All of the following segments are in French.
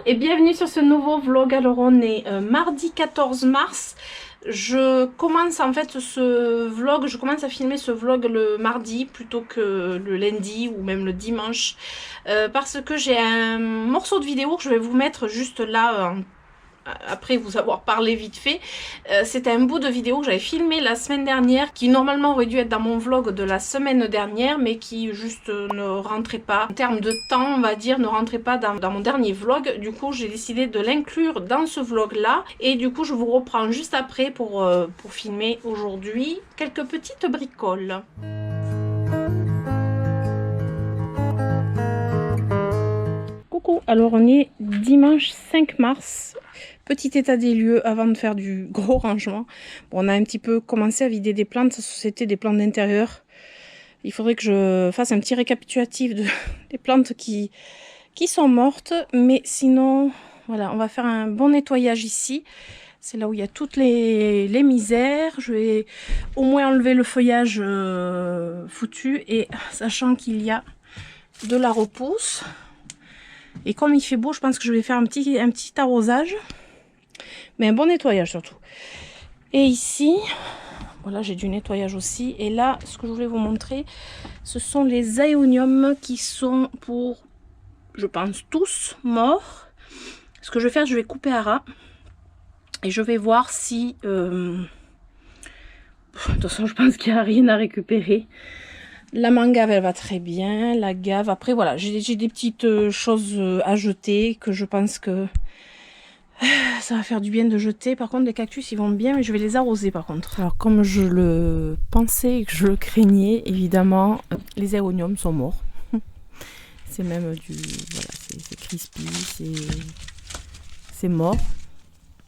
et bienvenue sur ce nouveau vlog. Alors on est mardi 14 mars. Je commence en fait ce vlog, je commence à filmer ce vlog le mardi plutôt que le lundi ou même le dimanche. Parce que j'ai un morceau de vidéo que je vais vous mettre juste là après vous avoir parlé vite fait. C'était un bout de vidéo que j'avais filmé la semaine dernière, qui normalement aurait dû être dans mon vlog de la semaine dernière, mais qui juste ne rentrait pas, en termes de temps on va dire, ne rentrait pas dans mon dernier vlog. Du coup j'ai décidé de l'inclure dans ce vlog là, et du coup je vous reprends juste après pour filmer aujourd'hui quelques petites bricoles. Coucou, alors on est dimanche 5 mars. Petit état des lieux avant de faire du gros rangement. Bon, on a un petit peu commencé à vider des plantes, c'était des plantes d'intérieur. Il faudrait que je fasse un petit récapitulatif des plantes qui sont mortes. Mais sinon, voilà, on va faire un bon nettoyage ici. C'est là où il y a toutes les misères. Je vais au moins enlever le feuillage foutu, et sachant qu'il y a de la repousse. Et comme il fait beau, je pense que je vais faire un petit arrosage. Mais un bon nettoyage surtout. Et ici, voilà, j'ai du nettoyage aussi. Et là, ce que je voulais vous montrer, ce sont les aéoniums qui sont pour, je pense, tous morts. Ce que je vais faire, je vais couper à ras. Et je vais voir si... de toute façon, je pense qu'il n'y a rien à récupérer. La mangave, elle va très bien. La gave, après, voilà, j'ai des petites choses à jeter que je pense que... ça va faire du bien de jeter. Par contre les cactus ils vont bien, mais je vais les arroser par contre. Alors comme je le pensais et que je le craignais, évidemment les aéoniums sont morts. C'est même du... voilà, c'est crispy, c'est mort.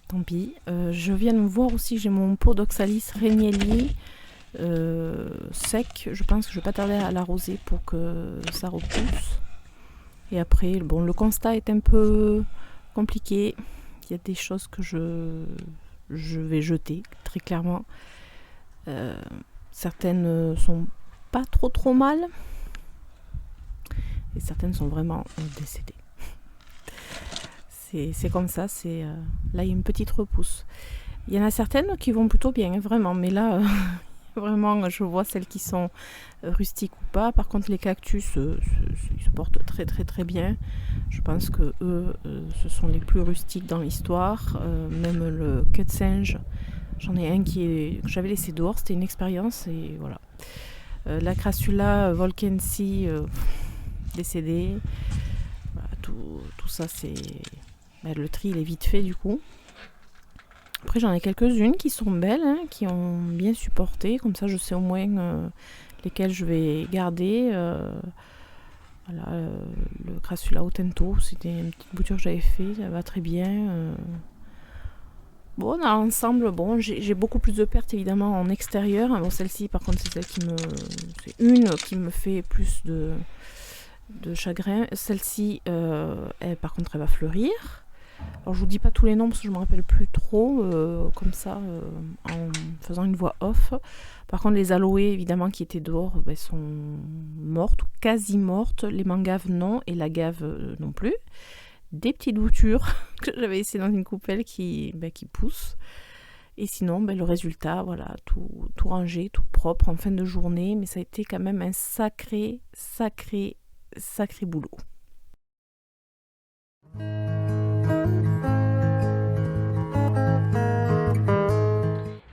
Tant pis. Je viens de voir aussi, j'ai mon pot d'oxalis Renielli sec. Je pense que je vais pas tarder à l'arroser pour que ça repousse. Et après, bon, le constat est un peu compliqué. Il y a des choses que je vais jeter, très clairement. Certaines sont pas trop mal. Et certaines sont vraiment décédées. C'est comme ça. Là, il y a une petite repousse. Il y en a certaines qui vont plutôt bien, vraiment. Mais là, vraiment, je vois celles qui sont rustiques ou pas. Par contre, les cactus, ils se portent très bien. Je pense que eux, ce sont les plus rustiques dans l'histoire. Même le queue de singe, j'en ai un que j'avais laissé dehors. C'était une expérience et voilà. La Crassula Volkensi décédée. Voilà, tout ça, c'est... le tri, il est vite fait du coup. Après, j'en ai quelques-unes qui sont belles, hein, qui ont bien supporté. Comme ça, je sais au moins lesquelles je vais garder. Voilà, le Crassula Otento, c'était une petite bouture que j'avais fait, ça va très bien. Bon, dans l'ensemble, bon, j'ai beaucoup plus de pertes évidemment en extérieur. Bon, celle-ci, par contre, c'est une qui me fait plus de chagrin. Celle-ci, par contre, elle va fleurir. Alors je vous dis pas tous les noms parce que je me rappelle plus trop comme ça en faisant une voix off. Par contre les aloés évidemment qui étaient dehors sont mortes ou quasi mortes. Les mangaves non, et la gave non plus. Des petites boutures que j'avais laissées dans une coupelle qui poussent. Et sinon le résultat, voilà, tout rangé, tout propre en fin de journée. Mais ça a été quand même un sacré boulot.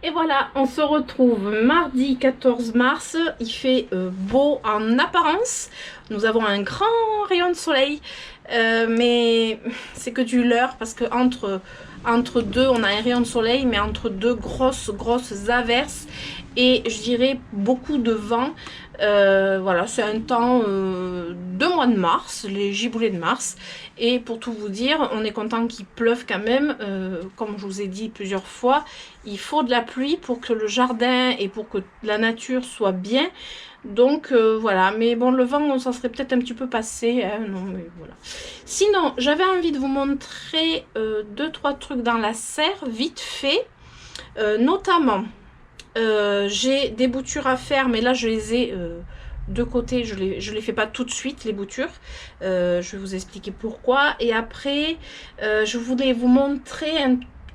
Et voilà, on se retrouve mardi 14 mars, il fait beau en apparence, nous avons un grand rayon de soleil, mais c'est que du leurre parce que entre deux, on a un rayon de soleil, mais entre deux grosses averses et je dirais beaucoup de vent. Voilà, c'est un temps de mois de mars, les giboulées de mars. Et pour tout vous dire, on est content qu'il pleuve quand même. Comme je vous ai dit plusieurs fois, il faut de la pluie pour que le jardin et pour que la nature soit bien. Donc voilà, mais bon, le vent, on s'en serait peut-être un petit peu passé, hein, non, mais voilà. Sinon, j'avais envie de vous montrer 2-3 trucs dans la serre, vite fait, notamment... j'ai des boutures à faire, mais là je les ai de côté, je les fais pas tout de suite, les boutures. Je vais vous expliquer pourquoi. Et après, je voulais vous montrer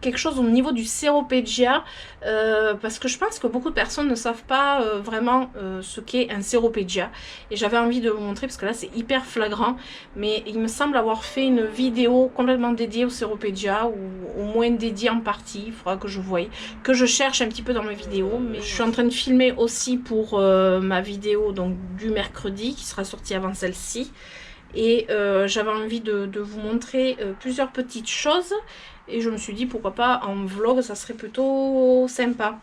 quelque chose au niveau du Ceropegia, parce que je pense que beaucoup de personnes ne savent pas vraiment ce qu'est un Ceropegia, et j'avais envie de vous montrer parce que là c'est hyper flagrant, mais il me semble avoir fait une vidéo complètement dédiée au Ceropegia, ou au moins dédiée en partie. Il faudra que je voie, que je cherche un petit peu dans mes vidéos, mais je suis en train de filmer aussi pour ma vidéo donc du mercredi qui sera sortie avant celle-ci. Et j'avais envie de vous montrer plusieurs petites choses, et je me suis dit pourquoi pas en vlog, ça serait plutôt sympa.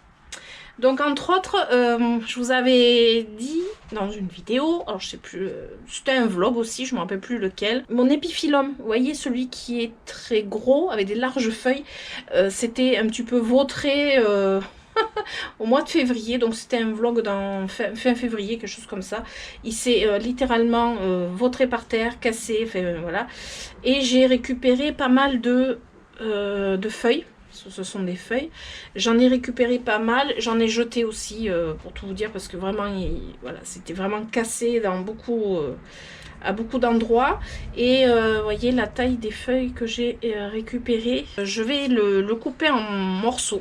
Donc entre autres, je vous avais dit dans une vidéo, alors je sais plus, c'était un vlog aussi, je me rappelle plus lequel, mon épiphyllum, vous voyez celui qui est très gros avec des larges feuilles, c'était un petit peu vautré au mois de février, donc c'était un vlog dans fin février, quelque chose comme ça. Il s'est littéralement vautré par terre, cassé, enfin voilà. Et j'ai récupéré pas mal de feuilles. Ce sont des feuilles. J'en ai récupéré pas mal. J'en ai jeté aussi, pour tout vous dire, parce que vraiment, voilà, c'était vraiment cassé dans à beaucoup d'endroits. Et vous voyez la taille des feuilles que j'ai récupérées. Je vais le couper en morceaux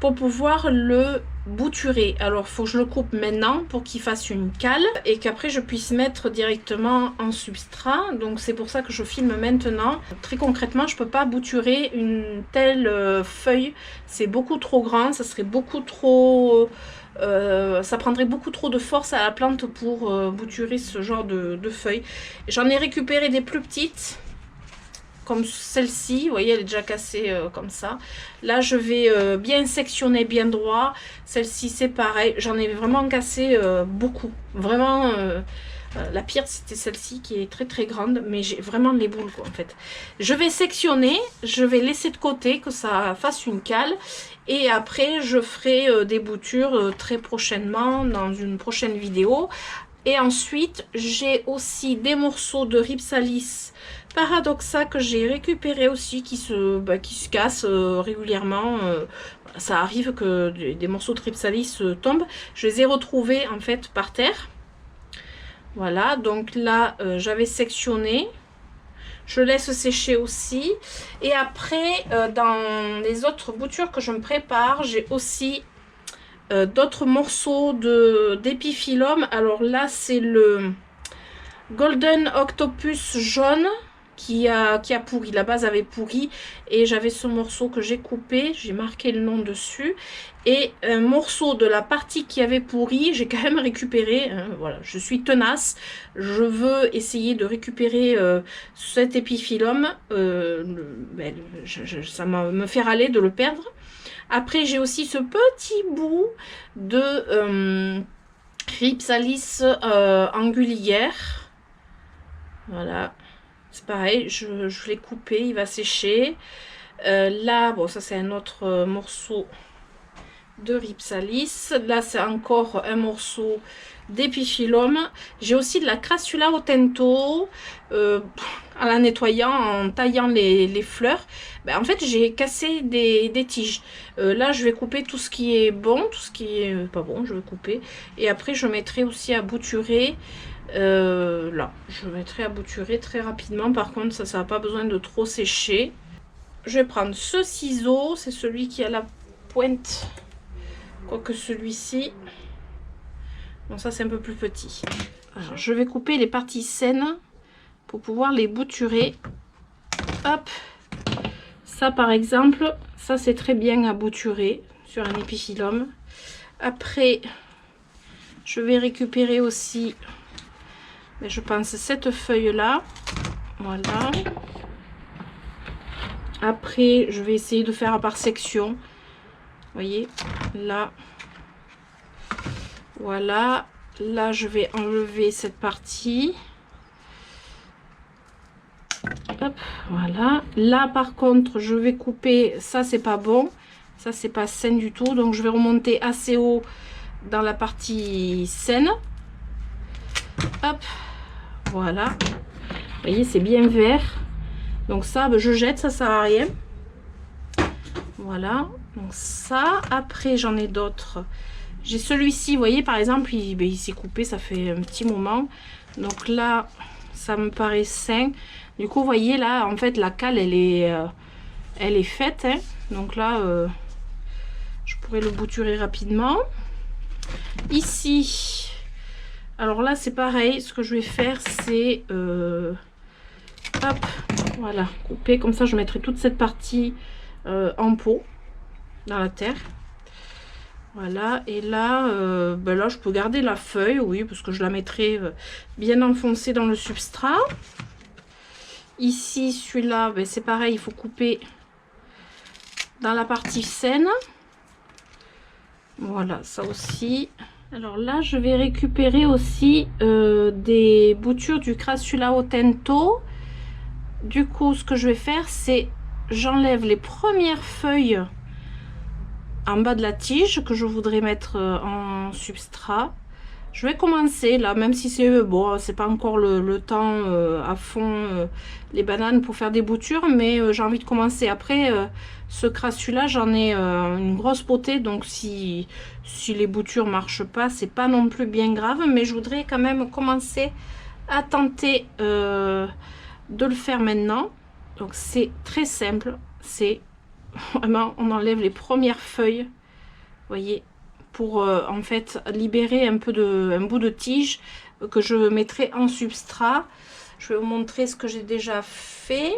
pour pouvoir le bouturer. Alors, il faut que je le coupe maintenant pour qu'il fasse une cale et qu'après je puisse mettre directement en substrat. Donc, c'est pour ça que je filme maintenant. Très concrètement, je peux pas bouturer une telle feuille. C'est beaucoup trop grand. Ça serait beaucoup trop... ça prendrait beaucoup trop de force à la plante pour bouturer ce genre de feuilles. J'en ai récupéré des plus petites, comme celle-ci, vous voyez, elle est déjà cassée comme ça. Là, je vais bien sectionner, bien droit. Celle-ci, c'est pareil. J'en ai vraiment cassé beaucoup. Vraiment, la pire, c'était celle-ci qui est très très grande. Mais j'ai vraiment les boules, quoi, en fait. Je vais sectionner, je vais laisser de côté que ça fasse une cale. Et après, je ferai des boutures très prochainement, dans une prochaine vidéo. Et ensuite, j'ai aussi des morceaux de Rhipsalis Paradoxa que j'ai récupéré aussi, qui se cassent régulièrement. Ça arrive que des morceaux de Rhipsalis tombent. Je les ai retrouvés en fait par terre. Voilà, donc là, j'avais sectionné. Je laisse sécher aussi. Et après, dans les autres boutures que je me prépare, j'ai aussi d'autres morceaux d'épiphyllum. Alors là, c'est le Golden Octopus jaune qui a pourri. La base avait pourri et j'avais ce morceau que j'ai coupé. J'ai marqué le nom dessus. Et un morceau de la partie qui avait pourri, j'ai quand même récupéré. Hein, voilà, je suis tenace. Je veux essayer de récupérer cet épiphyllum. Ça me fait râler de le perdre. Après, j'ai aussi ce petit bout de Rhipsalis angulière. Voilà, c'est pareil, je l'ai coupé, il va sécher. Là, bon, ça c'est un autre morceau de Rhipsalis. Là, c'est encore un morceau d'épiphyllum. J'ai aussi de la Crassula Otento. En la nettoyant, en taillant les fleurs, ben, en fait j'ai cassé des tiges. Là je vais couper tout ce qui est bon, tout ce qui est pas bon je vais couper, et après je mettrai aussi à bouturer. Là je mettrai à bouturer très rapidement. Par contre ça n'a pas besoin de trop sécher. Je vais prendre ce ciseau, c'est celui qui a la pointe, quoique celui-ci, bon ça c'est un peu plus petit. Alors je vais couper les parties saines pour pouvoir les bouturer. Hop, ça par exemple, ça c'est très bien à bouturer sur un épiphyllum. Après, je vais récupérer aussi, je pense, cette feuille là. Voilà. Après, je vais essayer de faire par section. Vous voyez, là. Voilà. Là, je vais enlever cette partie. Hop, voilà. Là par contre je vais couper, ça c'est pas bon, ça c'est pas sain du tout, donc je vais remonter assez haut dans la partie saine. Hop, voilà. Vous voyez, c'est bien vert, donc ça je jette, ça sert à rien. Voilà, donc ça. Après j'en ai d'autres, J'ai celui-ci, vous voyez, par exemple, il s'est coupé, ça fait un petit moment. Donc là, ça me paraît sain. Du coup, vous voyez, là, en fait, la cale, elle est faite. Hein. Donc là, je pourrais le bouturer rapidement. Ici, alors là, c'est pareil. Ce que je vais faire, c'est... hop, voilà, couper. Comme ça, je mettrai toute cette partie en pot, dans la terre. Voilà, et là, ben là, je peux garder la feuille, oui, parce que je la mettrai bien enfoncée dans le substrat. Ici, celui-là, ben, c'est pareil, il faut couper dans la partie saine. Voilà, ça aussi. Alors là, je vais récupérer aussi des boutures du Crassula Otento. Du coup, ce que je vais faire, c'est j'enlève les premières feuilles en bas de la tige que je voudrais mettre en substrat. Je vais commencer là, même si c'est bon, c'est pas encore le temps à fond les bananes pour faire des boutures, mais j'ai envie de commencer. Après, ce crassula, j'en ai une grosse potée, donc si les boutures marchent pas, c'est pas non plus bien grave, mais je voudrais quand même commencer à tenter de le faire maintenant. Donc c'est très simple, c'est vraiment, on enlève les premières feuilles, vous voyez, pour en fait libérer un bout de tige que je mettrai en substrat. Je vais vous montrer ce que j'ai déjà fait.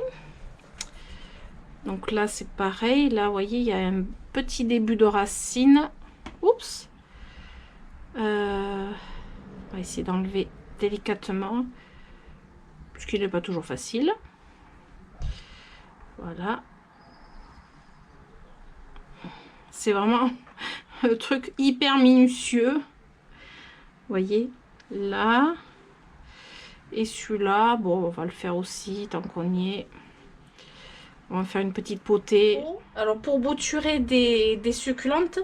Donc là c'est pareil, là vous voyez il y a un petit début de racine. Oups, on va essayer d'enlever délicatement parce qu'il n'est pas toujours facile. Voilà, c'est vraiment un truc hyper minutieux, vous voyez là. Et celui-là, bon, on va le faire aussi tant qu'on y est. On va faire une petite potée. Alors pour bouturer des succulentes,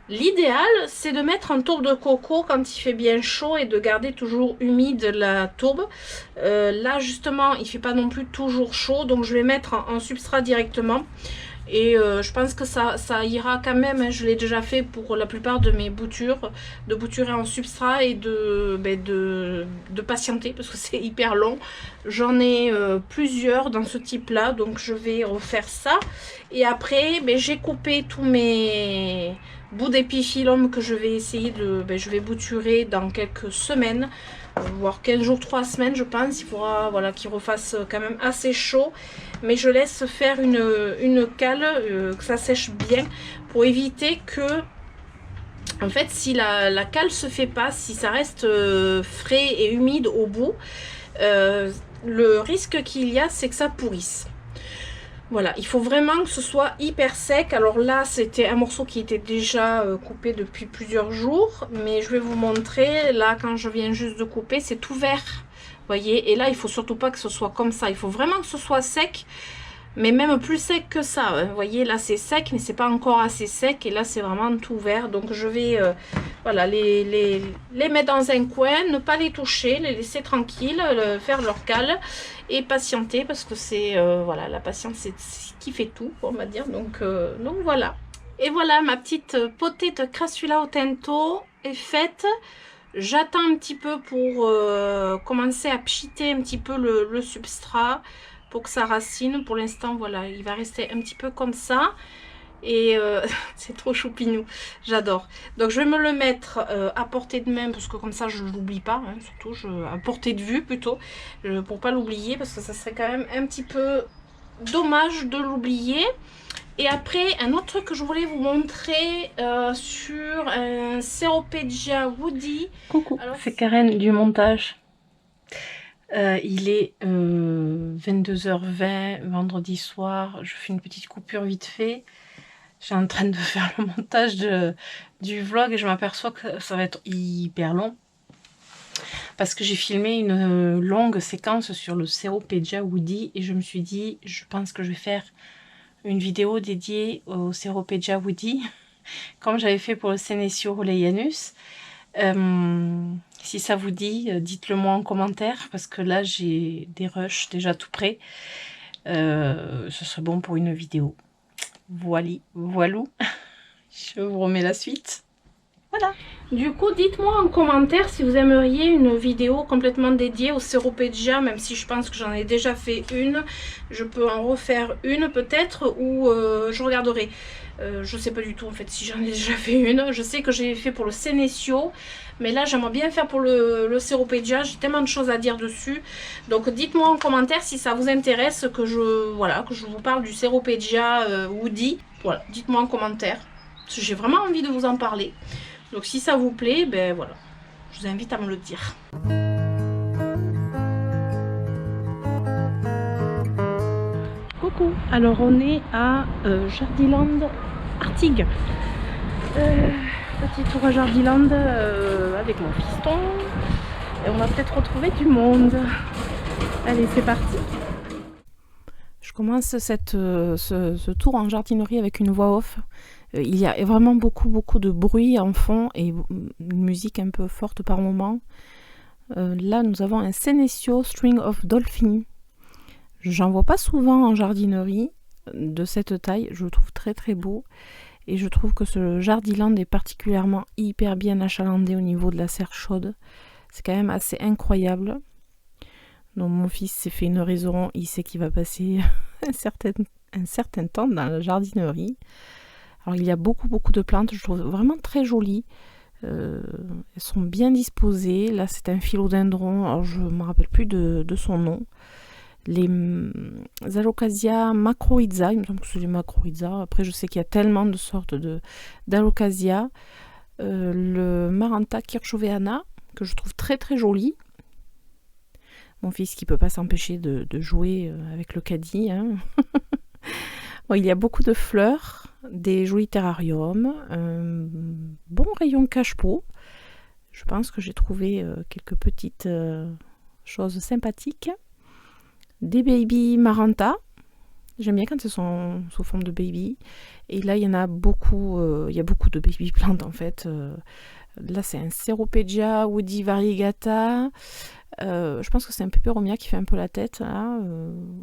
l'idéal c'est de mettre un tourbe de coco quand il fait bien chaud et de garder toujours humide la tourbe. Là justement il fait pas non plus toujours chaud, donc je vais mettre en substrat directement. Et je pense que ça ira quand même, hein. Je l'ai déjà fait pour la plupart de mes boutures, de bouturer en substrat et de patienter parce que c'est hyper long. J'en ai plusieurs dans ce type là, donc je vais refaire ça. Et après, j'ai coupé tous mes bouts d'épiphyllum que je vais essayer de... je vais bouturer dans quelques semaines, voire 15 jours, 3 semaines je pense. Il faudra voilà, qu'il refasse quand même assez chaud. Mais je laisse faire une cale, que ça sèche bien, pour éviter que, en fait, si la cale se fait pas, si ça reste frais et humide au bout, le risque qu'il y a, c'est que ça pourrisse. Voilà, il faut vraiment que ce soit hyper sec. Alors là, c'était un morceau qui était déjà coupé depuis plusieurs jours, mais je vais vous montrer, là, quand je viens juste de couper, c'est tout vert. Voyez, et là il faut surtout pas que ce soit comme ça, il faut vraiment que ce soit sec, mais même plus sec que ça, hein. Vous voyez là c'est sec mais c'est pas encore assez sec, et là c'est vraiment tout vert. Donc je vais voilà, les mettre dans un coin, ne pas les toucher, les laisser tranquilles, faire leur cale et patienter, parce que c'est voilà, la patience c'est ce qui fait tout, on va dire. Donc voilà, et voilà, ma petite potée de Crassula Otento est faite. J'attends un petit peu pour commencer à pchiter un petit peu le substrat pour que ça racine. Pour l'instant, voilà, il va rester un petit peu comme ça. Et c'est trop choupinou, j'adore. Donc je vais me le mettre à portée de main, parce que comme ça je ne l'oublie pas, hein, surtout à portée de vue plutôt, pour pas l'oublier, parce que ça serait quand même un petit peu dommage de l'oublier. Et après, un autre truc que je voulais vous montrer sur un Ceropegia Woody. Coucou, c'est Karen du montage. Il est 22h20, vendredi soir. Je fais une petite coupure vite fait. Je suis en train de faire le montage du vlog et je m'aperçois que ça va être hyper long. Parce que j'ai filmé une longue séquence sur le Ceropegia Woody et je me suis dit, je pense que je vais faire une vidéo dédiée au Ceropegia Woody, comme j'avais fait pour le Senecio Rulleianus. Si ça vous dit, dites-le moi en commentaire, parce que là j'ai des rushs déjà tout prêts. Ce serait bon pour une vidéo. Voilou. Je vous remets la suite. Voilà. Du coup, dites-moi en commentaire si vous aimeriez une vidéo complètement dédiée au Seropedia, même si je pense que j'en ai déjà fait une. Je peux en refaire une peut-être, ou je regarderai. Je sais pas du tout en fait si j'en ai déjà fait une. Je sais que j'ai fait pour le Senecio, mais là j'aimerais bien faire pour le Seropedia. J'ai tellement de choses à dire dessus. Donc dites-moi en commentaire si ça vous intéresse que je vous parle du Seropedia Woody. Voilà, dites-moi en commentaire. Parce que j'ai vraiment envie de vous en parler. Donc si ça vous plaît, ben voilà, je vous invite à me le dire. Coucou, alors on est à Jardiland Artigues. Petit tour à Jardiland avec mon fiston. Et on va peut-être retrouver du monde. Allez, c'est parti. Je commence ce tour en jardinerie avec une voix off. Il y a vraiment beaucoup de bruit en fond et une musique un peu forte par moment. Là, nous avons un Senecio String of Dolphin. J'en vois pas souvent en jardinerie de cette taille. Je le trouve très beau. Et je trouve que ce Jardiland est particulièrement hyper bien achalandé au niveau de la serre chaude. C'est quand même assez incroyable. Donc mon fils s'est fait une raison. Il sait qu'il va passer un certain temps dans la jardinerie. Alors il y a beaucoup de plantes, je trouve vraiment très jolies. Elles sont bien disposées. Là c'est un philodendron, alors je ne me rappelle plus de son nom. Les Alocasia macroiza, il me semble que c'est des macroiza. Après je sais qu'il y a tellement de sortes d'Alocasia. Le Maranta kirchoveana, que je trouve très joli. Mon fils qui ne peut pas s'empêcher de jouer avec le caddie. Hein. Bon, il y a beaucoup de fleurs, des jolis terrariums, un bon rayon cache-pot. Je pense que j'ai trouvé quelques petites choses sympathiques. Des baby maranta. J'aime bien quand elles sont sous forme de baby. Et là, il y en a beaucoup. Il y a beaucoup de baby plantes en fait. Là, c'est un Seropedia Woody variegata. Je pense que c'est un peperomia qui fait un peu la tête. Là.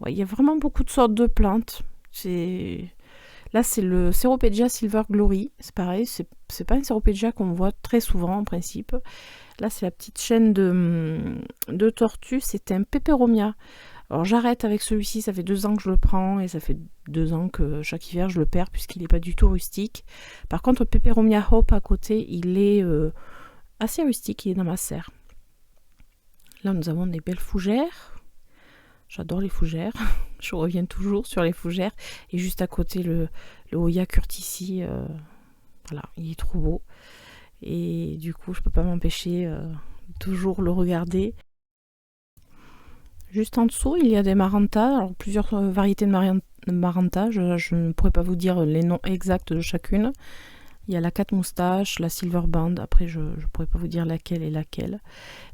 Ouais, il y a vraiment beaucoup de sortes de plantes. Là, c'est le Seropedia Silver Glory. C'est pareil, c'est pas un Seropedia qu'on voit très souvent en principe. Là, c'est la petite chaîne de tortues. C'est un peperomia. Alors, j'arrête avec celui-ci. Ça fait 2 ans que je le prends et ça fait 2 ans que chaque hiver je le perds puisqu'il n'est pas du tout rustique. Par contre, le peperomia Hope à côté, il est assez rustique. Il est dans ma serre. Là, nous avons des belles fougères. J'adore les fougères. Je reviens toujours sur les fougères. Et juste à côté, le Hoya curtici. Voilà, il est trop beau. Et du coup, je peux pas m'empêcher de toujours le regarder. Juste en dessous, il y a des Maranta. Alors, plusieurs variétés de Maranta. Je ne pourrais pas vous dire les noms exacts de chacune. Il y a la 4 moustaches, la Silver Band. Après, je ne pourrais pas vous dire laquelle est laquelle.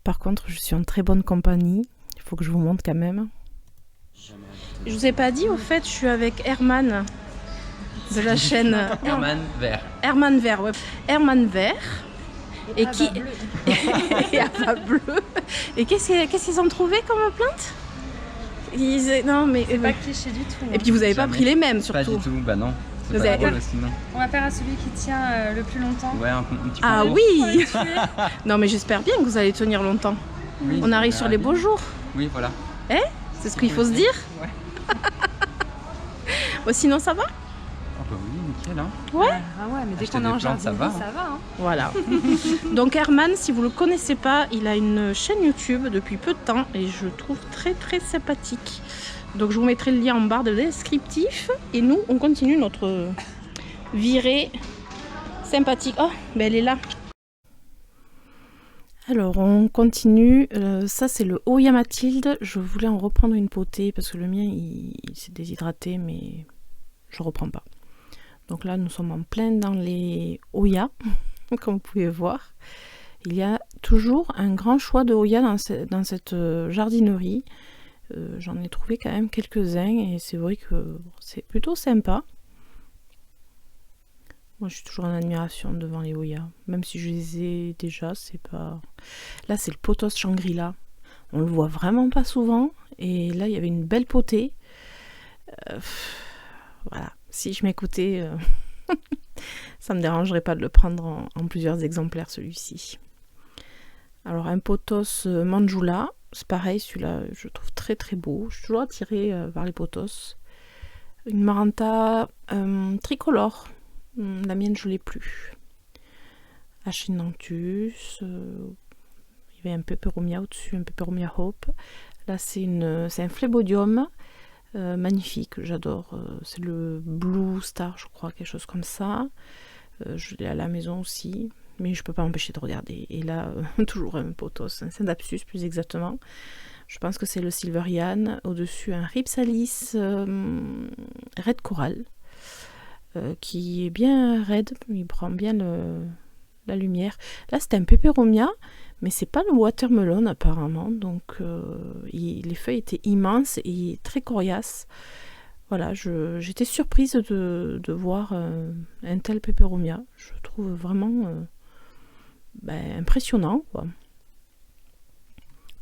Par contre, je suis en très bonne compagnie. Il faut que je vous montre quand même. Je vous ai pas dit, au fait, je suis avec Herman de la chaîne Herman Vert. Herman Vert, ouais. Herman Vert. Et qui et Ava Bleu. Et qu'est-ce qu'ils ont trouvé comme plante? Non mais c'est pas cliché du tout. Et puis vous avez pas pris les mêmes surtout. Pas du tout, bah non. Vous avez drôle aussi, non. On va faire à celui qui tient le plus longtemps. Ouais, un petit peu. Ah oui. Non mais j'espère bien que vous allez tenir longtemps. Oui, on arrive sur les beaux jours. Oui, voilà. C'est ce qu'il faut se dire. Ouais. Bon, sinon ça va? Ah bah oui, nickel hein. Ouais. Ah ouais, mais dès Acheter qu'on est en des plantes, jardinerie, ça va, hein. Voilà. Donc Herman, si vous le connaissez pas, il a une chaîne YouTube depuis peu de temps et je trouve très sympathique. Donc je vous mettrai le lien en barre de descriptif et nous on continue notre virée sympathique. Oh, ben elle est là. Alors on continue, ça c'est le Hoya Mathilde, je voulais en reprendre une potée parce que le mien il s'est déshydraté mais je reprends pas. Donc là nous sommes en plein dans les Hoya, comme vous pouvez voir. Il y a toujours un grand choix de Hoya dans cette jardinerie. J'en ai trouvé quand même quelques-uns et c'est vrai que c'est plutôt sympa. Moi je suis toujours en admiration devant les Hoya, même si je les ai déjà, c'est pas... Là c'est le pothos Shangri-La, on le voit vraiment pas souvent et là il y avait une belle potée. Voilà, si je m'écoutais Ça me dérangerait pas de le prendre en plusieurs exemplaires, celui-ci. Alors, un pothos Manjula. C'est pareil, celui-là, je trouve très très beau. Je suis toujours attirée par les pothos. Une Maranta tricolore. La mienne, je l'ai plus. Achinanthus. Il y avait un Peperomia au-dessus, un Peperomia Hope. Là, c'est un phlébodium. Magnifique, j'adore. C'est le Blue Star, je crois, quelque chose comme ça. Je l'ai à la maison aussi. Mais je peux pas m'empêcher de regarder. Et là, toujours un pothos, un Scindapsus plus exactement. Je pense que c'est le Silverian. Au-dessus, un Rhipsalis Red Coral. Qui est bien raide. Il prend bien la lumière. Là, c'est un Peperomia. Mais c'est pas le Watermelon apparemment. Donc, les feuilles étaient immenses et très coriaces. Voilà, j'étais surprise de voir un tel Peperomia. Je trouve vraiment... impressionnant quoi.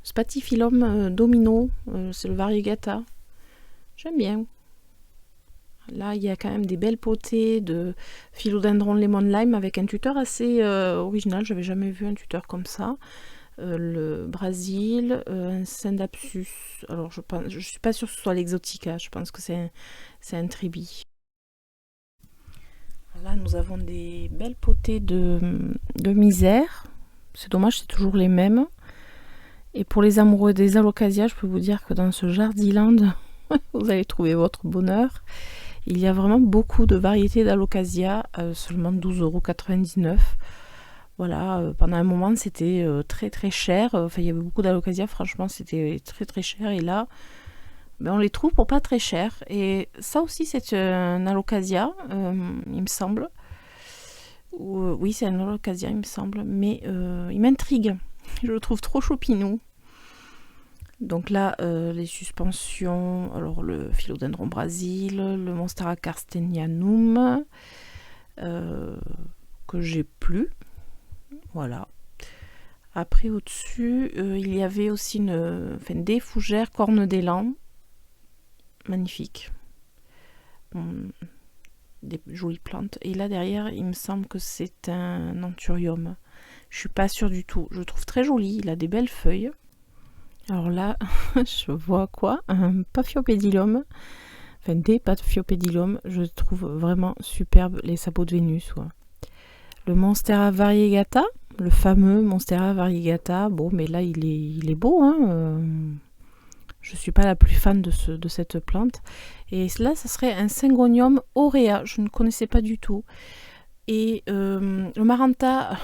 Spathiphyllum domino, c'est le variegata. J'aime bien. Là, il y a quand même des belles potées de philodendron lemon lime avec un tuteur assez original. J'avais jamais vu un tuteur comme ça. Le Brésil, un Scindapsus. Alors, je suis pas sûre que ce soit l'exotica. Je pense que c'est un tribi. Là, nous avons des belles potées de misère. C'est dommage, c'est toujours les mêmes. Et pour les amoureux des alocasias, je peux vous dire que dans ce Jardiland, vous allez trouver votre bonheur. Il y a vraiment beaucoup de variétés d'alocasia, seulement 12,99 €. Voilà, pendant un moment, c'était très très cher. Enfin, il y avait beaucoup d'alocasia, franchement, c'était très très cher. Et là, on les trouve pour pas très cher. Et ça aussi, c'est un alocasia, il me semble. Oui, c'est un alocasia, il me semble. Mais il m'intrigue. Je le trouve trop choupinou. Donc là, les suspensions. Alors, le Philodendron Brésil, le Monstera carstenianum, que j'ai plus. Voilà. Après, au-dessus, il y avait aussi des fougères cornes d'élan. Magnifique. Des jolies plantes. Et là derrière, il me semble que c'est un anthurium. Je suis pas sûre du tout. Je le trouve très joli. Il a des belles feuilles. Alors là, je vois quoi? Un Paphiopedilum. Enfin, des Paphiopedilum. Je trouve vraiment superbe les sabots de Vénus. Ouais. Le Monstera variegata. Le fameux Monstera variegata. Bon, mais là, il est beau, hein. Je ne suis pas la plus fan de cette plante. Et là, ça serait un Syngonium aurea. Je ne connaissais pas du tout. Et le Maranta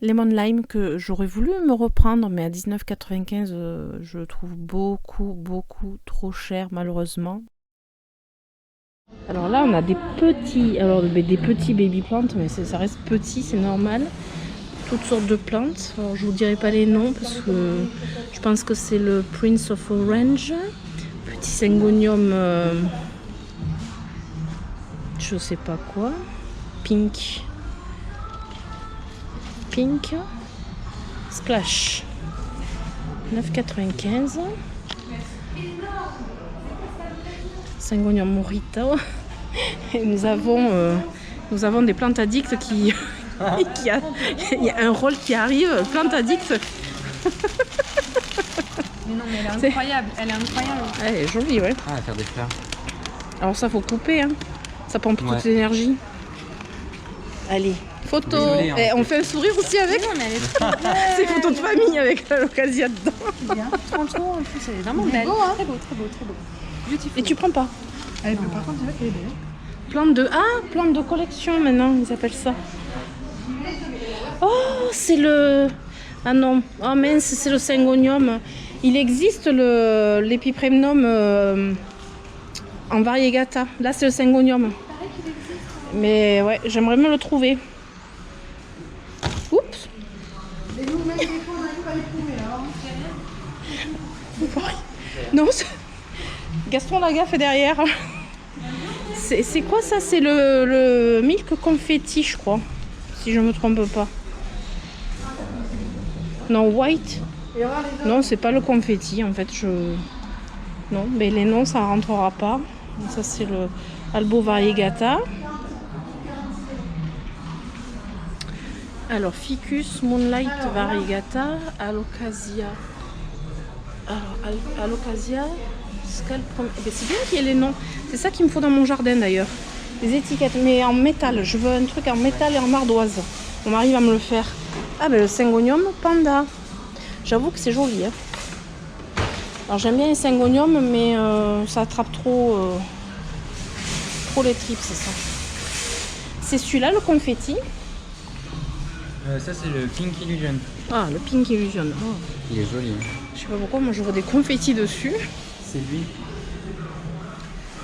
Lemon Lime que j'aurais voulu me reprendre, mais à 19,95 €, je le trouve beaucoup trop cher, malheureusement. Alors là, on a des petits baby plantes, mais ça reste petit, c'est normal. Toutes sortes de plantes. Alors, je vous dirai pas les noms parce que je pense que c'est le Prince of Orange, petit Syngonium, je sais pas quoi, pink Splash, 9,95 €. Syngonium Morito. Et nous avons des plantes addictes qui il y a un rôle qui arrive, plante addict. Mais non, mais elle est incroyable. Elle est incroyable. Elle est jolie, ouais. Ah, à faire des fleurs. Alors ça, faut couper, hein. Ça pompe toute l'énergie. Allez, photo. Désolé, hein. On fait un sourire aussi avec. Non, mais elle est trop belle. C'est photo de famille avec l'Alocasia dedans. Bien. Franchement, en plus, elle est vraiment belle. beau, hein. Très beau. Beautiful. Et tu prends pas. Par contre, c'est vrai qu'elle est belle. Plante de collection maintenant, ils appellent ça. Oh, c'est le... Ah non, oh mince, c'est le Syngonium. Il existe l'Epipremnum en variegata. Là, c'est le Syngonium. Mais ouais, j'aimerais me le trouver. Oups. Non, Gaston Lagaffe est derrière. C'est quoi ça? C'est le milk confetti, je crois. Si je me trompe pas. Non, white. Non, c'est pas le confetti en fait. Non, mais les noms ça rentrera pas. Ça c'est le Albo variegata. Alors, Ficus, Moonlight Variegata, Alocasia. Alors, Alocasia, Scalp. C'est bien qu'il y ait les noms. C'est ça qu'il me faut dans mon jardin d'ailleurs. Les étiquettes, mais en métal. Je veux un truc en métal et en ardoise. Mon mari va me le faire. Ah, ben le Syngonium Panda. J'avoue que c'est joli. Hein. Alors, j'aime bien les Syngonium, mais ça attrape trop les tripes, c'est ça. C'est celui-là, le confetti. Ça c'est le Pink Illusion. Ah, le Pink Illusion. Oh. Il est joli. Je sais pas pourquoi, moi je vois des confettis dessus. C'est lui.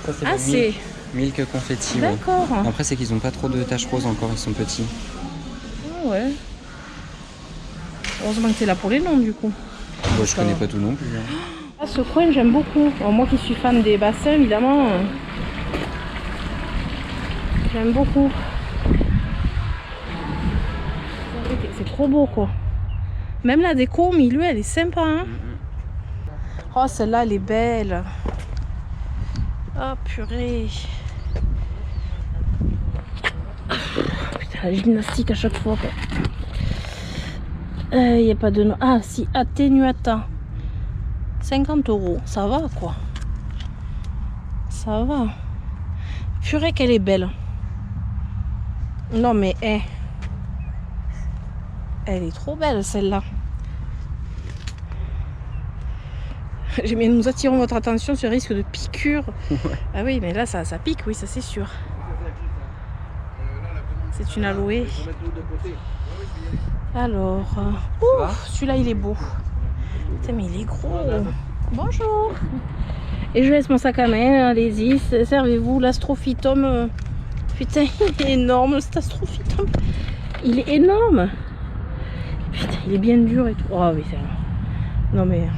Ça c'est Ah, le c'est... Milk confetti. Ouais. D'accord. Après c'est qu'ils ont pas trop de taches roses encore, ils sont petits. Ah ouais. Heureusement que t'es là pour les noms du coup. Bon, je connais pas tout non plus. Hein. Ah, ce coin j'aime beaucoup. Alors, moi qui suis fan des bassins, évidemment, j'aime beaucoup. C'est trop beau quoi. Même la déco au milieu, elle est sympa. Hein. Oh, celle-là, elle est belle. Oh purée. Putain, la gymnastique à chaque fois. Il n'y a pas de nom. Ah si, Attenuata. 50 €. Ça va quoi. Ça va. Purée qu'elle est belle. Non mais elle est trop belle celle-là. Mais nous attirons votre attention sur le risque de piqûre. Ouais. Ah oui, mais là ça pique, oui, ça c'est sûr. C'est une aloe. Alors, celui-là il est beau. Putain, mais il est gros. Bonjour. Et je laisse mon sac à main, allez-y, servez-vous. L'astrophytum. Putain, il est énorme cet astrophytum. Il est énorme. Putain, il est bien dur et tout. Oh oui, c'est... Non mais...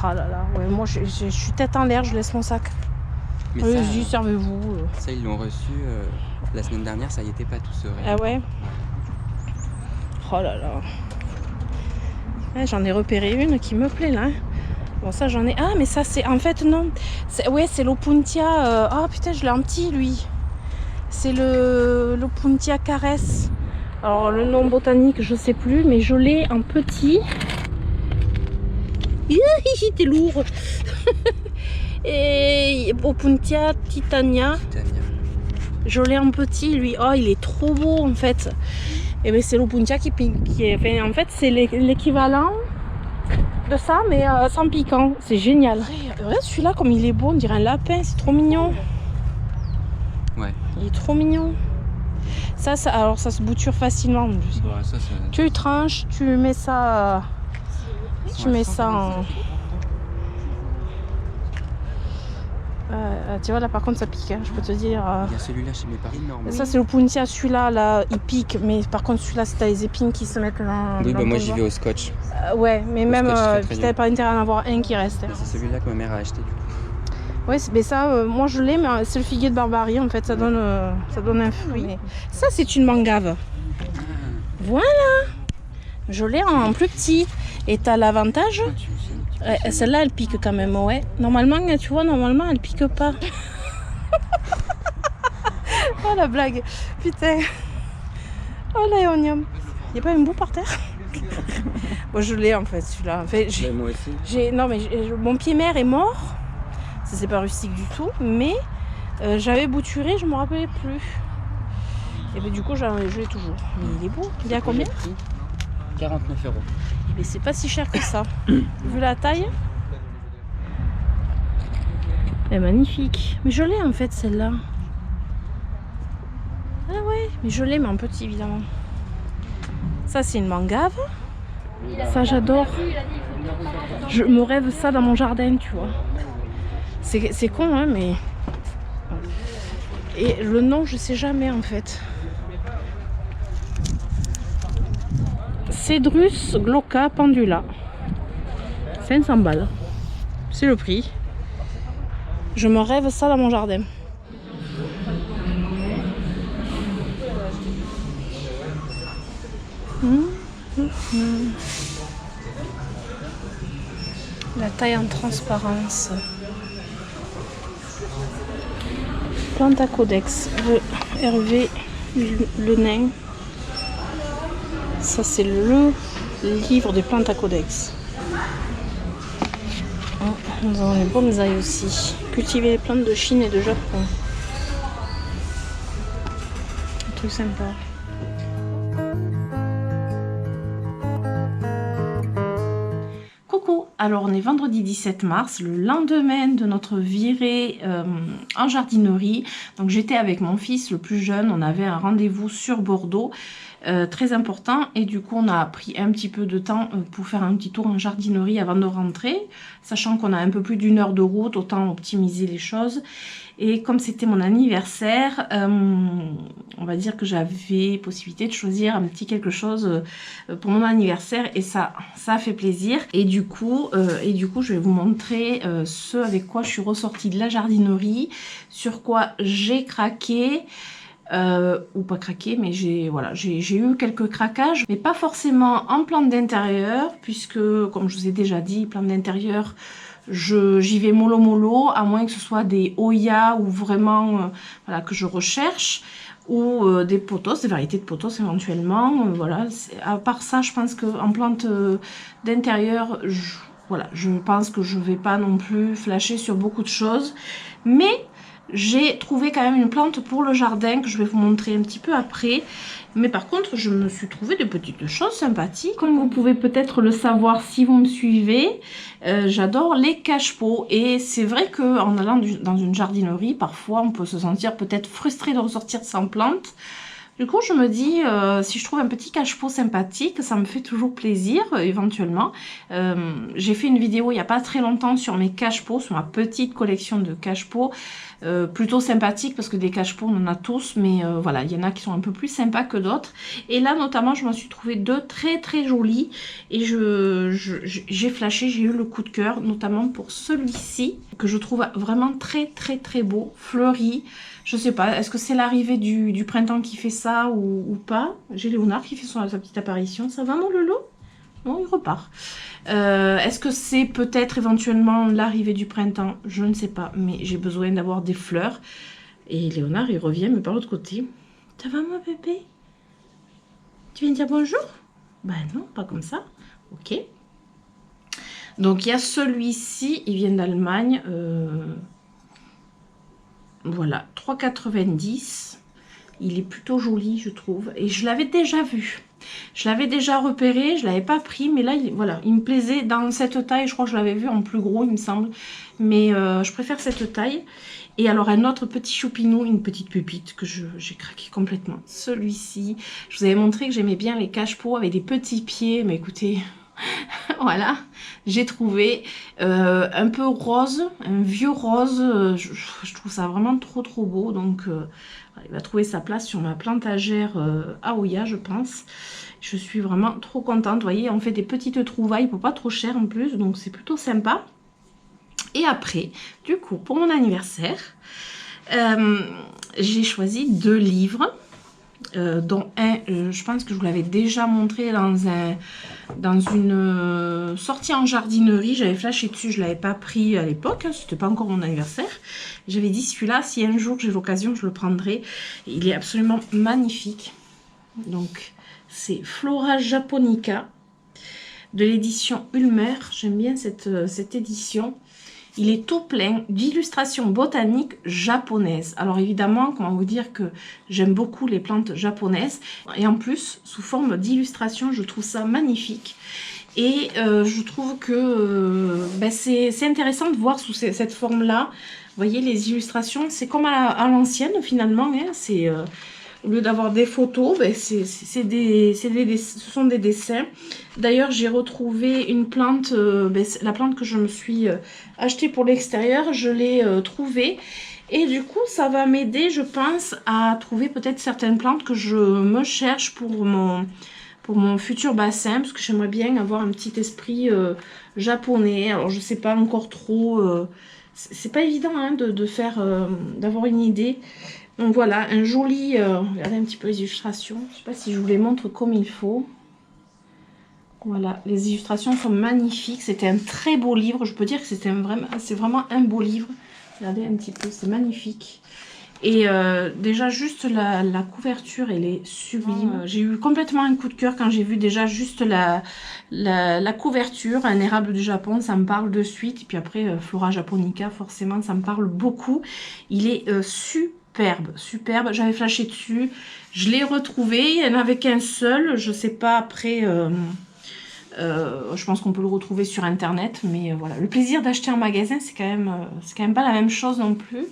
Ah là là, ouais, moi je suis tête en l'air, je laisse mon sac. Mais Allez-y, servez-vous. Ça ils l'ont reçu la semaine dernière, ça y était pas tout serein. Ah ouais. Oh là là. Ouais, j'en ai repéré une qui me plaît là. Bon ça j'en ai... Ah mais ça c'est... En fait non. Ouais c'est l'Opuntia... Ah putain je l'ai en petit lui. C'est l'Opuntia caresse. Alors le nom botanique je sais plus mais je l'ai en petit. T'es lourd. Et Opuntia Titania. Je l'ai en petit lui. Oh il est trop beau en fait. Et bien c'est l'Opuntia qui est... Enfin, en fait c'est l'équivalent de ça mais sans piquant. C'est génial. Regarde celui-là comme il est beau, on dirait un lapin, c'est trop mignon. Ouais. Il est trop mignon. Ça alors ça se bouture facilement. Ouais, ça, tu tranches, tu mets ça... Tu mets ça en... tu vois là par contre ça pique, hein, je peux te dire. Il y a celui-là chez mes parents, non. Ça c'est l'Opuntia, celui-là là, il pique, mais par contre celui-là c'est les épines qui se mettent dans... Oui, dans bah moi ton j'y doigt. vais au scotch. Ouais, mais même scotch, t'avais pas intérêt à en avoir un qui reste. C'est celui-là que ma mère a acheté du coup. Ouais, mais ça, moi je l'ai, mais c'est le figuier de Barbarie en fait, ça donne un fruit. Mais ça c'est une mangave. Voilà, je l'ai en plus petit. Et t'as l'avantage, celle-là elle pique quand même, ouais. Normalement, tu vois, normalement elle pique pas. Oh la blague, putain. Oh l'aéonium. Il n'y a pas un bout par terre? Bon, je l'ai en fait celui-là. Enfin, Moi aussi. non mais mon pied-mère est mort. Ça c'est pas rustique du tout, mais j'avais bouturé, je me rappelais plus. Et ben du coup je l'ai toujours. Mais il est beau. Il est à combien? 49 €. Mais c'est pas si cher que ça. Vu la taille. Elle est magnifique. Mais je l'ai en fait celle-là. Ah ouais, mais je l'ai mais en petit évidemment. Ça c'est une mangave. Ça j'adore. Je me rêve ça dans mon jardin, tu vois. C'est con hein mais... Et le nom je sais jamais en fait. Cedrus glauca pendula. 500 balles. C'est le prix. Je me rêve ça dans mon jardin. La taille en transparence. Planta Codex. Hervé le nain. Ça, c'est le livre des plantes à codex. Nous avons les bonsaïs aussi. Cultiver les plantes de Chine et de Japon. Un truc sympa. Coucou, alors on est vendredi 17 mars, le lendemain de notre virée en jardinerie. Donc j'étais avec mon fils le plus jeune, on avait un rendez-vous sur Bordeaux. Très important, et du coup on a pris un petit peu de temps pour faire un petit tour en jardinerie avant de rentrer, sachant qu'on a un peu plus d'1 heure de route, autant optimiser les choses. Et comme c'était mon anniversaire, on va dire que j'avais possibilité de choisir un petit quelque chose pour mon anniversaire, et ça a fait plaisir. Et du coup je vais vous montrer ce avec quoi je suis ressortie de la jardinerie, sur quoi j'ai craqué. Ou pas craqué, mais j'ai eu quelques craquages, mais pas forcément en plantes d'intérieur, puisque comme je vous ai déjà dit, plantes d'intérieur, j'y vais mollo mollo, à moins que ce soit des Oya ou vraiment voilà, que je recherche, ou des pothos, des variétés de pothos éventuellement. Voilà, à part ça, je pense qu'en plantes d'intérieur, voilà, je pense que je vais pas non plus flasher sur beaucoup de choses, mais j'ai trouvé quand même une plante pour le jardin que je vais vous montrer un petit peu après. Mais par contre, je me suis trouvé de petites choses sympathiques. Comme vous pouvez peut-être le savoir si vous me suivez, j'adore les cache-pots. Et c'est vrai qu'en allant dans une jardinerie, parfois on peut se sentir peut-être frustré de ressortir sans plante. Du coup, je me dis, si je trouve un petit cache-pot sympathique, ça me fait toujours plaisir, éventuellement. J'ai fait une vidéo il n'y a pas très longtemps sur mes cache-pots, sur ma petite collection de cache-pots. Plutôt sympathique, parce que des cache-pots, on en a tous, mais voilà, il y en a qui sont un peu plus sympas que d'autres. Et là, notamment, je m'en suis trouvé 2 très très jolis. Et j'ai flashé, j'ai eu le coup de cœur, notamment pour celui-ci, que je trouve vraiment très très très beau, fleuri. Je sais pas, est-ce que c'est l'arrivée du printemps qui fait ça ou pas? J'ai Léonard qui fait sa petite apparition. Ça va, mon Lolo? Non, il repart. Est-ce que c'est peut-être éventuellement l'arrivée du printemps? Je ne sais pas, mais j'ai besoin d'avoir des fleurs. Et Léonard, il revient, mais par l'autre côté. Ça va, mon bébé? Tu viens dire bonjour? Ben non, pas comme ça. Ok. Donc, il y a celui-ci, il vient d'Allemagne. Voilà, 3,90 €. Il est plutôt joli, je trouve. Et je l'avais déjà vu. Je l'avais déjà repéré, je ne l'avais pas pris. Mais là, voilà, il me plaisait dans cette taille. Je crois que je l'avais vu en plus gros, il me semble. Mais je préfère cette taille. Et alors, un autre petit choupinou, une petite pépite que j'ai craqué complètement. Celui-ci, je vous avais montré que j'aimais bien les cache-pots avec des petits pieds. Mais écoutez... Voilà, j'ai trouvé un peu rose, un vieux rose, je trouve ça vraiment trop trop beau, donc il va trouver sa place sur ma plantagère Aoya, je pense. Je suis vraiment trop contente, vous voyez, on fait des petites trouvailles pour pas trop cher en plus, donc c'est plutôt sympa. Et après, du coup, pour mon anniversaire, j'ai choisi 2 livres. Dont un, je pense que je vous l'avais déjà montré dans une sortie en jardinerie. J'avais flashé dessus, je ne l'avais pas pris à l'époque, hein, c'était pas encore mon anniversaire. J'avais dit celui-là, si un jour j'ai l'occasion, je le prendrai. Il est absolument magnifique. Donc c'est Flora Japonica de l'édition Ulmer. J'aime bien cette édition. Il est tout plein d'illustrations botaniques japonaises. Alors évidemment, comment vous dire que j'aime beaucoup les plantes japonaises. Et en plus, sous forme d'illustration, je trouve ça magnifique. Et je trouve que c'est intéressant de voir sous cette forme-là. Vous voyez, les illustrations, c'est comme à l'ancienne finalement. Hein, c'est... Au lieu d'avoir des photos, ce sont des dessins. D'ailleurs, j'ai retrouvé une plante, la plante que je me suis achetée pour l'extérieur, je l'ai trouvée. Et du coup, ça va m'aider, je pense, à trouver peut-être certaines plantes que je me cherche pour mon futur bassin. Parce que j'aimerais bien avoir un petit esprit japonais. Alors, je sais pas encore trop... c'est pas évident hein, d'avoir une idée. Donc voilà, un joli, regardez un petit peu les illustrations, je ne sais pas si je vous les montre comme il faut. Voilà, les illustrations sont magnifiques, c'était un très beau livre, je peux dire que c'est vraiment un beau livre. Regardez un petit peu, c'est magnifique. Et déjà juste la couverture, elle est sublime. J'ai eu complètement un coup de cœur quand j'ai vu déjà juste la couverture. Un érable du Japon, ça me parle de suite. Et puis après, Flora Japonica, forcément, ça me parle beaucoup. Il est superbe, superbe. J'avais flashé dessus. Je l'ai retrouvé. Il n'y en avait qu'un seul. Je sais pas après... je pense qu'on peut le retrouver sur internet, mais voilà, le plaisir d'acheter en magasin, c'est quand même pas la même chose non plus.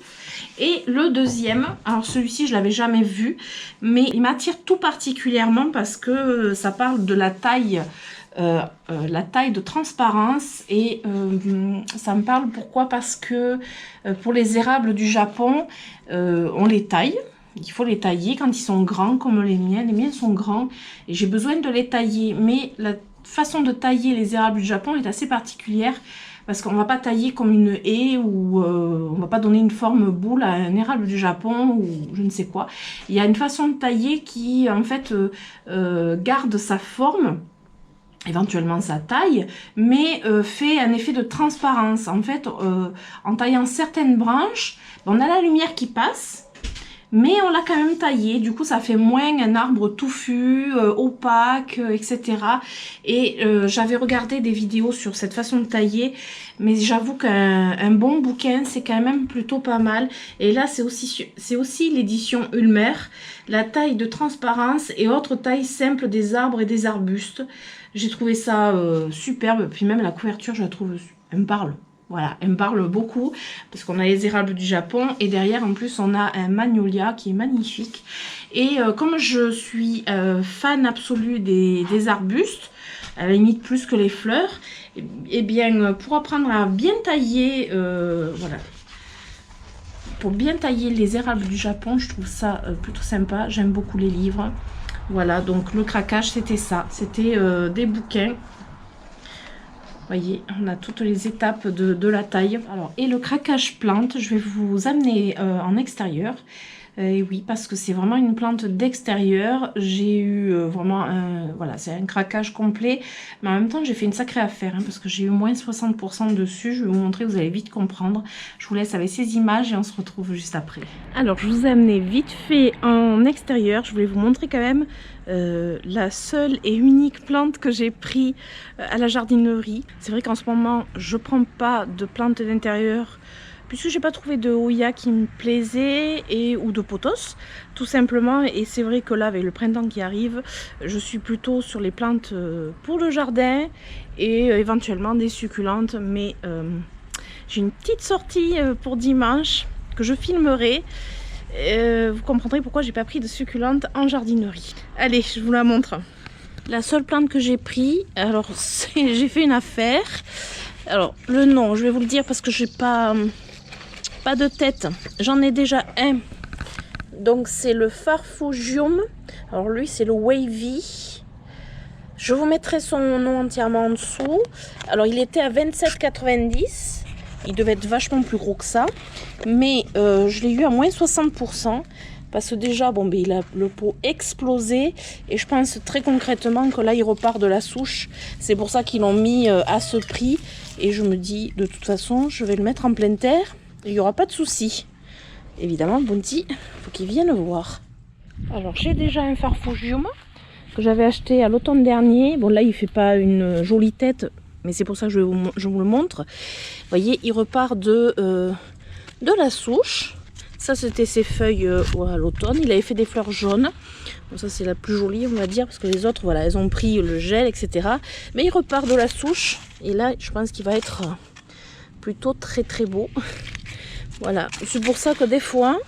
Et le deuxième, alors celui-ci je l'avais jamais vu, mais il m'attire tout particulièrement parce que ça parle de la taille de transparence, et ça me parle pourquoi, parce que pour les érables du Japon, on les taille. Il faut les tailler quand ils sont grands comme les miens. Les miens sont grands et j'ai besoin de les tailler, mais la façon de tailler les érables du Japon est assez particulière, parce qu'on va pas tailler comme une haie, ou on va pas donner une forme boule à un érable du Japon ou je ne sais quoi. Il y a une façon de tailler qui en fait garde sa forme, éventuellement sa taille, mais fait un effet de transparence. En fait, en taillant certaines branches, on a la lumière qui passe, mais on l'a quand même taillé, du coup ça fait moins un arbre touffu, opaque, etc. Et j'avais regardé des vidéos sur cette façon de tailler, mais j'avoue qu'un bon bouquin, c'est quand même plutôt pas mal. Et là c'est aussi l'édition Ulmer, la taille de transparence et autres tailles simples des arbres et des arbustes. J'ai trouvé ça superbe, puis même la couverture, je la trouve, elle me parle. Voilà, elle me parle beaucoup parce qu'on a les érables du Japon et derrière en plus on a un magnolia qui est magnifique. Et comme je suis fan absolue des arbustes, à la limite plus que les fleurs, et bien pour apprendre à bien tailler, voilà, pour bien tailler les érables du Japon, je trouve ça plutôt sympa. J'aime beaucoup les livres. Voilà, donc le craquage c'était ça, c'était des bouquins. Voyez, on a toutes les étapes de la taille. Alors, et le craquage plante, je vais vous amener en extérieur. Et oui, parce que c'est vraiment une plante d'extérieur. J'ai eu vraiment voilà, c'est un craquage complet. Mais en même temps, j'ai fait une sacrée affaire, hein, parce que j'ai eu moins 60% dessus. Je vais vous montrer, vous allez vite comprendre. Je vous laisse avec ces images et on se retrouve juste après. Alors, je vous ai amené vite fait en extérieur. Je voulais vous montrer quand même la seule et unique plante que j'ai pris à la jardinerie. C'est vrai qu'en ce moment, je prends pas de plantes d'intérieur, puisque j'ai pas trouvé de Hoya qui me plaisait, ou de pothos tout simplement. Et c'est vrai que là, avec le printemps qui arrive, je suis plutôt sur les plantes pour le jardin et éventuellement des succulentes. Mais j'ai une petite sortie pour dimanche que je filmerai. Vous comprendrez pourquoi j'ai pas pris de succulentes en jardinerie. Allez, je vous la montre. La seule plante que j'ai pris, alors j'ai fait une affaire. Alors le nom, je vais vous le dire parce que j'ai pas de tête. J'en ai déjà un. Donc c'est le Farfugium. Alors lui c'est le Wavy. Je vous mettrai son nom entièrement en dessous. Alors il était à 27,90. Il devait être vachement plus gros que ça. Mais je l'ai eu à moins 60%. Parce que déjà, bon, ben, il a le pot explosé. Et je pense très concrètement que là, il repart de la souche. C'est pour ça qu'ils l'ont mis à ce prix. Et je me dis, de toute façon, je vais le mettre en pleine terre. Il n'y aura pas de souci. Évidemment, Bounty, il faut qu'il vienne voir. Alors, j'ai déjà un Farfugium que j'avais acheté à l'automne dernier. Bon, là, il ne fait pas une jolie tête. Mais c'est pour ça que je vous le montre. Vous voyez, il repart de la souche. Ça, c'était ses feuilles à l'automne. Il avait fait des fleurs jaunes. Bon, ça, c'est la plus jolie, on va dire, parce que les autres, voilà, elles ont pris le gel, etc. Mais il repart de la souche. Et là, je pense qu'il va être plutôt très, très beau. Voilà. C'est pour ça que des fois,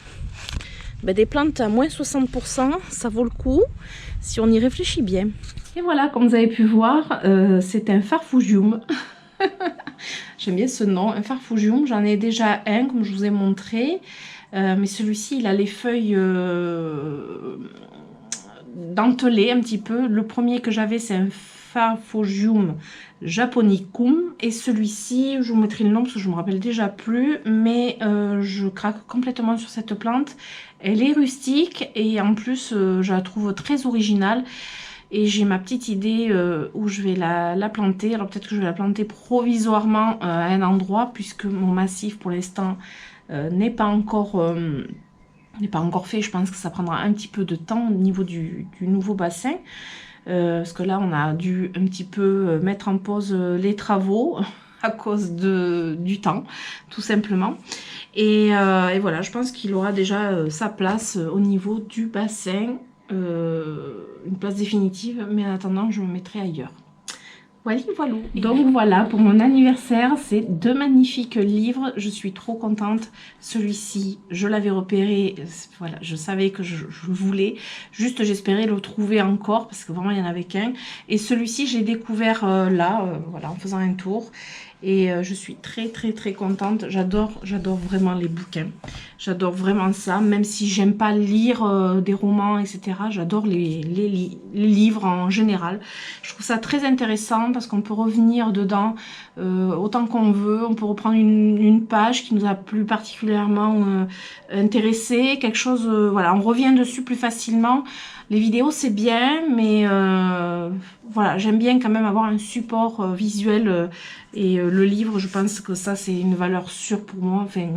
ben, des plantes à moins 60%, ça vaut le coup, si on y réfléchit bien. Et voilà, comme vous avez pu voir, c'est un Farfugium. J'aime bien ce nom, un Farfugium. J'en ai déjà un, comme je vous ai montré. Mais celui-ci, il a les feuilles dentelées un petit peu. Le premier que j'avais, c'est un Farfugium japonicum. Et celui-ci, je vous mettrai le nom parce que je ne me rappelle déjà plus. Mais je craque complètement sur cette plante. Elle est rustique et en plus, je la trouve très originale. Et j'ai ma petite idée où je vais la planter. Alors peut-être que je vais la planter provisoirement à un endroit puisque mon massif pour l'instant n'est pas encore n'est pas encore fait. Je pense que ça prendra un petit peu de temps au niveau du nouveau bassin. Parce que là, on a dû un petit peu mettre en pause les travaux à cause du temps, tout simplement. Et voilà, je pense qu'il aura déjà sa place au niveau du bassin, une place définitive, mais en attendant, je me mettrai ailleurs. Voilà, voilà. Donc voilà, pour mon anniversaire, c'est 2 magnifiques livres. Je suis trop contente. Celui-ci, je l'avais repéré. Voilà, je savais que je voulais. Juste, j'espérais le trouver encore parce que vraiment, il n'y en avait qu'un. Et celui-ci, j'ai découvert là, voilà, en faisant un tour. Et je suis très contente. J'adore vraiment les bouquins. J'adore vraiment ça. Même si j'aime pas lire des romans, etc. J'adore les livres en général. Je trouve ça très intéressant parce qu'on peut revenir dedans autant qu'on veut. On peut reprendre une page qui nous a plus particulièrement intéressé. Quelque chose, voilà, on revient dessus plus facilement. Les vidéos, c'est bien, mais voilà, j'aime bien quand même avoir un support visuel et le livre, je pense que ça, c'est une valeur sûre pour moi. Enfin,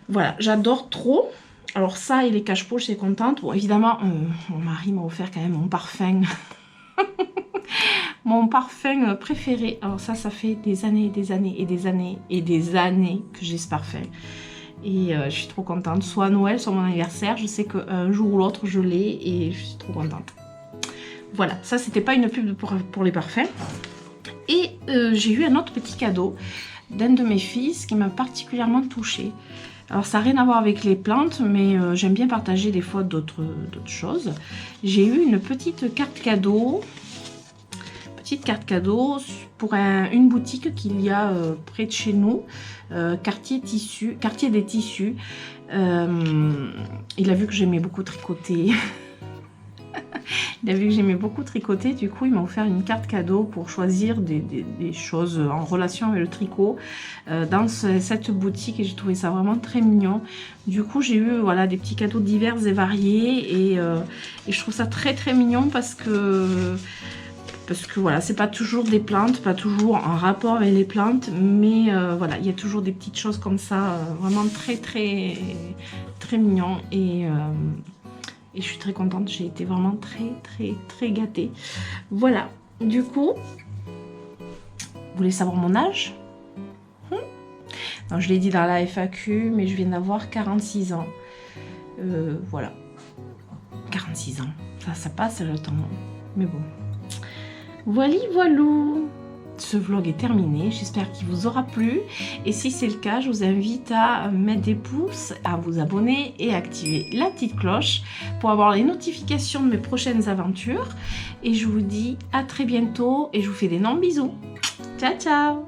voilà, j'adore trop. Alors ça et les cache-pots, je suis contente. Bon, évidemment, mon mari m'a offert quand même mon parfum. Mon parfum préféré. Alors ça fait des années que j'ai ce parfum. Et je suis trop contente, soit à Noël, soit à mon anniversaire. Je sais qu'un jour ou l'autre, je l'ai et je suis trop contente. Voilà, ça, c'était pas une pub pour les parfums. Et j'ai eu un autre petit cadeau d'un de mes fils qui m'a particulièrement touchée. Alors, ça n'a rien à voir avec les plantes, mais j'aime bien partager des fois d'autres choses. J'ai eu une petite carte cadeau. Pour une boutique qu'il y a près de chez nous, quartier des tissus. Il a vu que j'aimais beaucoup tricoter. Du coup il m'a offert une carte cadeau pour choisir des choses en relation avec le tricot dans cette boutique, et j'ai trouvé ça vraiment très mignon. Du coup j'ai eu voilà des petits cadeaux divers et variés, et je trouve ça très mignon parce que voilà, c'est pas toujours des plantes, pas toujours en rapport avec les plantes, mais voilà, il y a toujours des petites choses comme ça, vraiment très mignon, et je suis très contente. J'ai été vraiment très gâtée. Voilà, du coup, vous voulez savoir mon âge? Non, je l'ai dit dans la FAQ, mais je viens d'avoir 46 ans. Voilà, 46 ans, ça passe le temps, mais bon. Voilà. Ce vlog est terminé, j'espère qu'il vous aura plu, et si c'est le cas, je vous invite à mettre des pouces, à vous abonner et activer la petite cloche pour avoir les notifications de mes prochaines aventures. Et je vous dis à très bientôt et je vous fais d'énormes bisous. Ciao ciao.